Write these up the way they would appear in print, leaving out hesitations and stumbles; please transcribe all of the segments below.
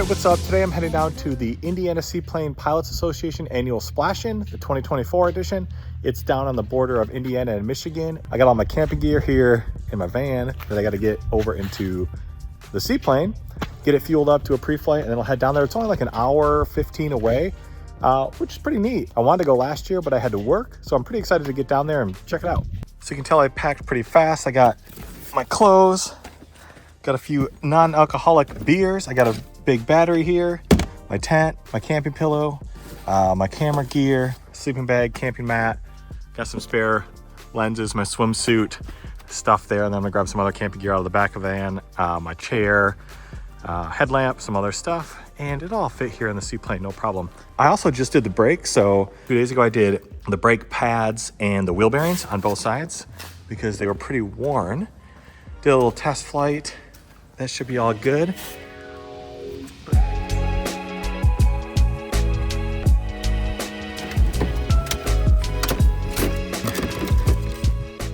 Alright, what's up? Today I'm heading down to the Indiana Seaplane Pilots Association annual Splash-in, the 2024 edition. It's down on the border of Indiana and Michigan. I got all my camping gear here in my van that I got to get over into the seaplane, get it fueled up to a pre-flight, and then I'll head down there. It's only like an hour 15 away, which is pretty neat. I wanted to go last year, but I had to work, so I'm pretty excited to get down there and check it out. So you can tell I packed pretty fast. I got my clothes, got a few non-alcoholic beers. I got a big battery here, my tent, my camping pillow, my camera gear, sleeping bag, camping mat, got some spare lenses, my swimsuit stuff there, and then I'm gonna grab some other camping gear out of the back of the van, my chair, headlamp, some other stuff, and it'll all fit here in the seaplane, no problem. I also just did the brakes, so 2 days ago I did the brake pads and the wheel bearings on both sides because they were pretty worn. Did a little test flight, that should be all good.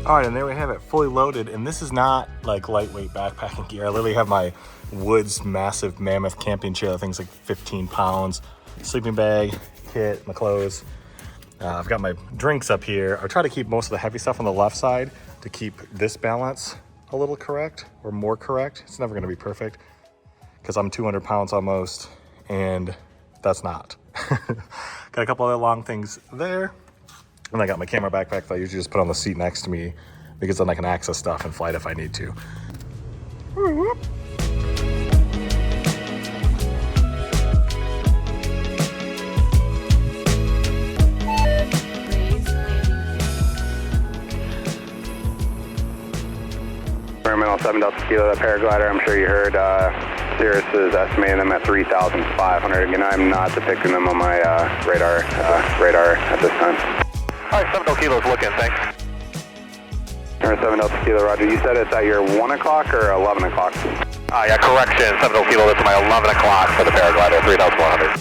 All right, and there we have it, fully loaded. And this is not like lightweight backpacking gear. I literally have my Woods massive mammoth camping chair. That thing's like 15 pounds. Sleeping bag, kit, my clothes. I've got my drinks up here. I try to keep most of the heavy stuff on the left side to keep this balance a little correct or more correct. It's never gonna be perfect because I'm 200 pounds almost, and that's not. Got a couple other long things there. And I got my camera backpack that I usually just put on the seat next to me because then I can access stuff in flight if I need to. Environmental 7 Delta Kilo, that paraglider, I'm sure you heard, Cirrus is estimating them at 3,500. Again, I'm not depicting them on my radar at this time. All right, 7 Delta Kilo is looking, thanks. All right, 7 Delta Kilo, roger. You said it's at your 1 o'clock or 11 o'clock? Yeah, correction, 7 Delta Kilo, that's my 11 o'clock for the paraglider, 3,100.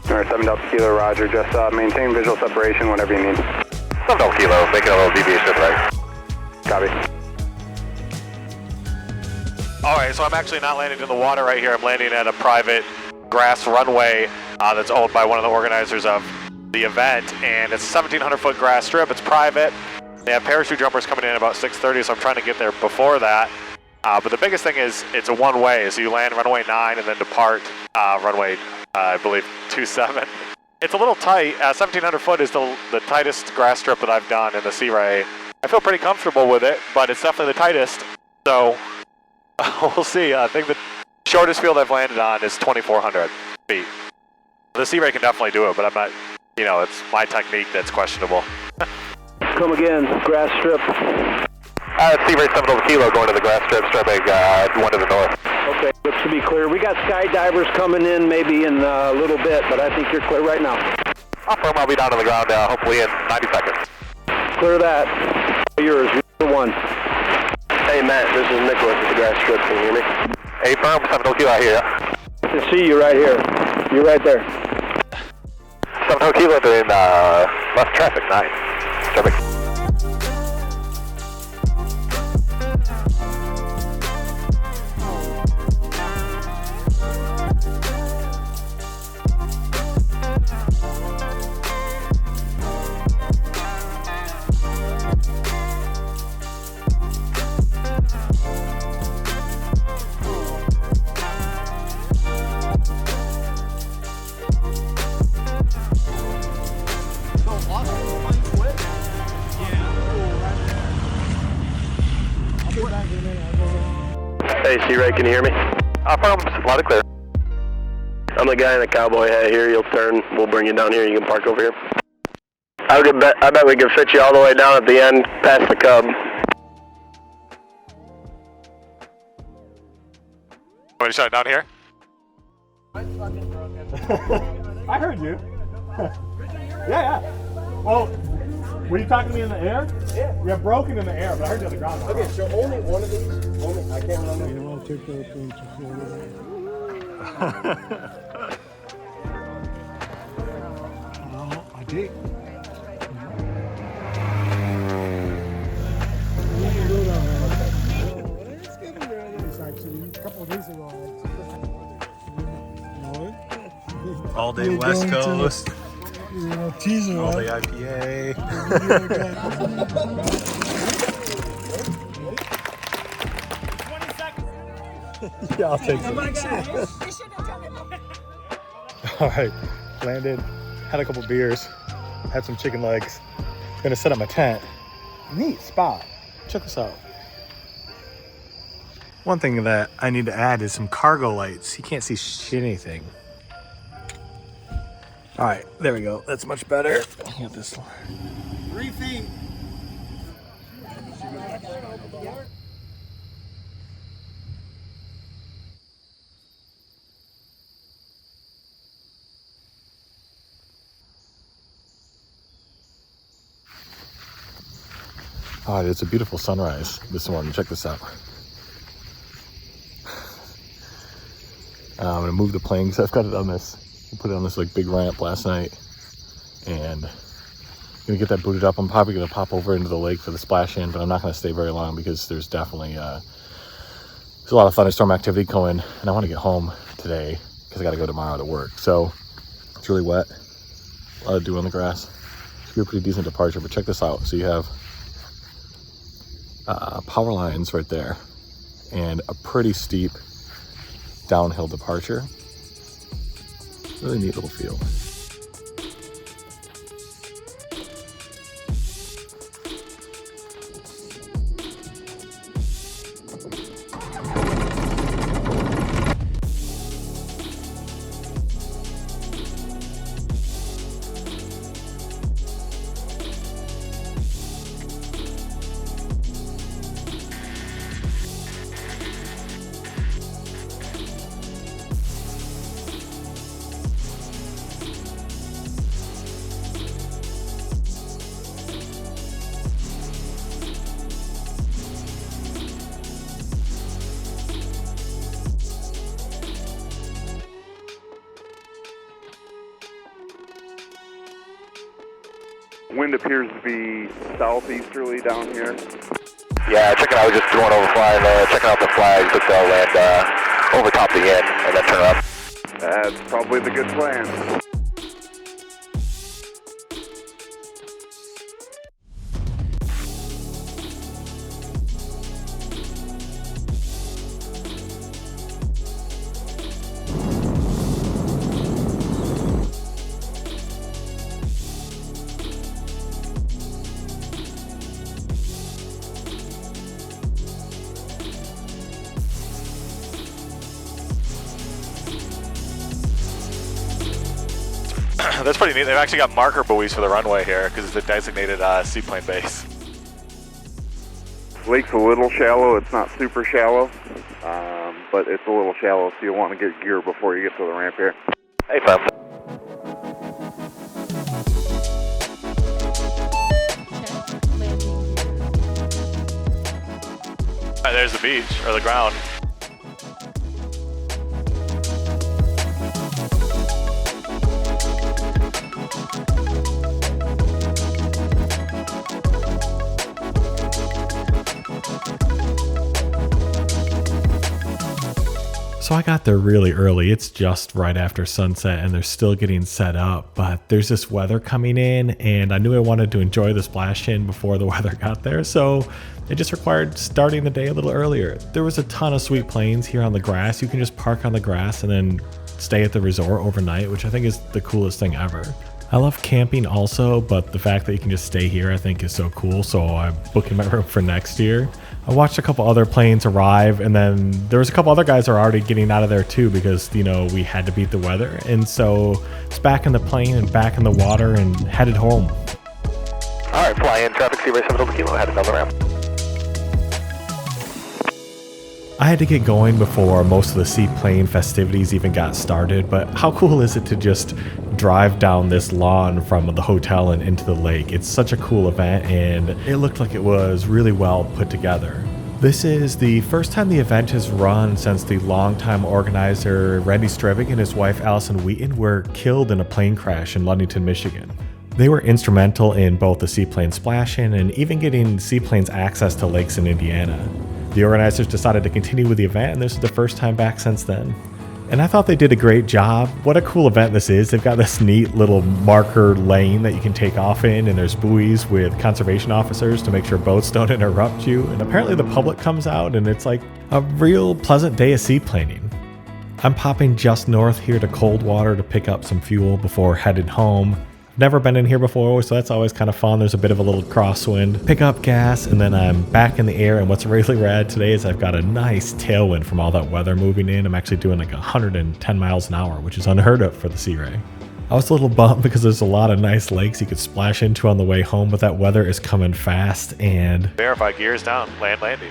All right, 7 Delta Kilo, roger. Just maintain visual separation, whatever you need. 7 Delta Kilo, making a little deviation to the right. Copy. All right, so I'm actually not landing in the water right here. I'm landing at a private grass runway that's owned by one of the organizers of the event, and it's a 1,700-foot grass strip. It's private. They have parachute jumpers coming in at about 6:30, so I'm trying to get there before that. But the biggest thing is it's a one-way, so you land runway 9 and then depart runway, I believe, 27. It's a little tight. 1,700 foot is the tightest grass strip that I've done in the Searey. I feel pretty comfortable with it, but it's definitely the tightest, so we'll see. I think the shortest field I've landed on is 2,400 feet. The Searey can definitely do it, but I'm not, you know, it's my technique that's questionable. Come again, grass strip. It's Searey 7 Delta Kilo going to the grass strip, stripping one to the north. Okay, looks to be clear. We got skydivers coming in maybe in a little bit, but I think you're clear right now. I'll be down on the ground hopefully in 90 seconds. Clear that. Yours, you're the one. Hey, Matt, this is Nicholas at the grass strip. Can you hear me? Hey, firm, 7 Delta Kilo, I hear ya. I can see you right here. You're right there. 7 Delta Kilo doing left traffic, 9. Traffic. Hey, Searey, can you hear me? Firm, loud and clear. I'm the guy in the cowboy hat here. You'll turn. We'll bring you down here. You can park over here. I bet we can fit you all the way down at the end, past the Cub. Want to shut it down here? I heard you. Yeah. Well, were you talking to me in the air? Yeah. You're broken in the air, but I heard you on the ground. Okay, so only one of these. I can't remember. You don't take that thing to Florida. I did. It's actually a couple of days ago. All day You're West going to- Coast. You know, teaser, All day right? IPA. Yeah, I'll take it. All right, landed, had a couple beers, had some chicken legs. Gonna set up my tent. Neat spot. Check this out. One thing that I need to add is some cargo lights. You can't see anything. All right, there we go. That's much better. Get this one. 3 feet. Oh, it's a beautiful sunrise this morning. Check this out. I'm gonna move the plane because I've got it on this. I put it on this like big ramp last night, and gonna get that booted up. I'm probably gonna pop over into the lake for the splash-in, but I'm not gonna stay very long because there's definitely there's a lot of thunderstorm activity going, and I want to get home today because I got to go tomorrow to work. So it's really wet, a lot of dew on the grass. Should be a pretty decent departure. But check this out. So you have power lines right there and a pretty steep downhill departure. Really neat little field. Wind appears to be southeasterly down here. Yeah, check it out. We're just going over flying, checking out the flags that they'll land over top the inn and then turn up. That's probably the good plan. That's pretty neat. They've actually got marker buoys for the runway here because it's a designated seaplane base. Lake's a little shallow. It's not super shallow, but it's a little shallow, so you'll want to get gear before you get to the ramp here. Hey, fam. There's the beach, or the ground. So I got there really early. It's just right after sunset and they're still getting set up, but there's this weather coming in and I knew I wanted to enjoy the splash-in before the weather got there. So it just required starting the day a little earlier. There was a ton of sweet planes here on the grass. You can just park on the grass and then stay at the resort overnight, which I think is the coolest thing ever. I love camping also, but the fact that you can just stay here I think is so cool. So I'm booking my room for next year. I watched a couple other planes arrive, and then there was a couple other guys that are already getting out of there too because, you know, we had to beat the weather. And so it's back in the plane and back in the water and headed home. All right, fly in, traffic, Searey 7 Delta Kilo, headed down the ramp. I had to get going before most of the seaplane festivities even got started, but how cool is it to just drive down this lawn from the hotel and into the lake? It's such a cool event and it looked like it was really well put together. This is the first time the event has run since the longtime organizer Randy Strevig and his wife Allison Wheaton were killed in a plane crash in Ludington, Michigan. They were instrumental in both the Seaplane Splash-in and even getting seaplanes access to lakes in Indiana. The organizers decided to continue with the event, and this is the first time back since then. And I thought they did a great job. What a cool event this is. They've got this neat little marker lane that you can take off in, and there's buoys with conservation officers to make sure boats don't interrupt you. And apparently the public comes out, and it's like a real pleasant day of seaplaning. I'm popping just north here to Coldwater to pick up some fuel before headed home. Never been in here before, so that's always kind of fun. There's a bit of a little crosswind. Pick up gas, and then I'm back in the air. And what's really rad today is I've got a nice tailwind from all that weather moving in. I'm actually doing like 110 miles an hour, which is unheard of for the Searey. I was a little bummed because there's a lot of nice lakes you could splash into on the way home, but that weather is coming fast. And Verify gears down, landing.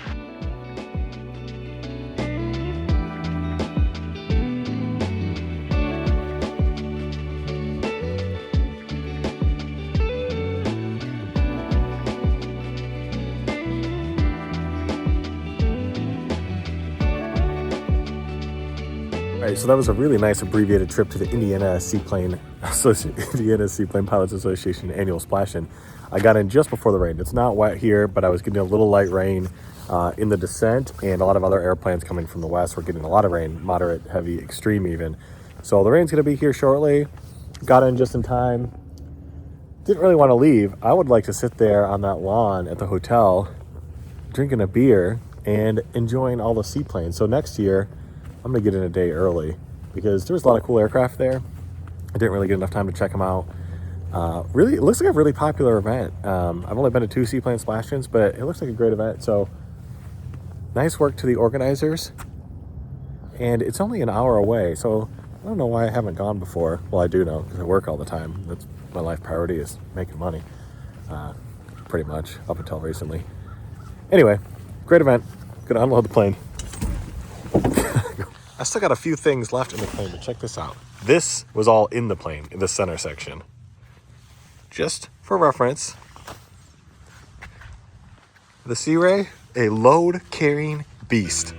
All right, so that was a really nice abbreviated trip to the Indiana Seaplane Pilots Association annual Splash-in. I got in just before the rain. It's not wet here, but I was getting a little light rain in the descent, and a lot of other airplanes coming from the west were getting a lot of rain, moderate, heavy, extreme even. So the rain's going to be here shortly. Got in just in time. Didn't really want to leave. I would like to sit there on that lawn at the hotel, drinking a beer and enjoying all the seaplanes. So next year, I'm going to get in a day early because there was a lot of cool aircraft there. I didn't really get enough time to check them out. Really, it looks like a really popular event. I've only been to 2 seaplane splash-ins, but it looks like a great event. So nice work to the organizers. And it's only an hour away, so I don't know why I haven't gone before. Well, I do know because I work all the time. That's my life priority, is making money, pretty much, up until recently. Anyway, great event. Gonna unload the plane. I still got a few things left in the plane, but check this out. This was all in the plane, in the center section. Just for reference, the Searey, a load-carrying beast.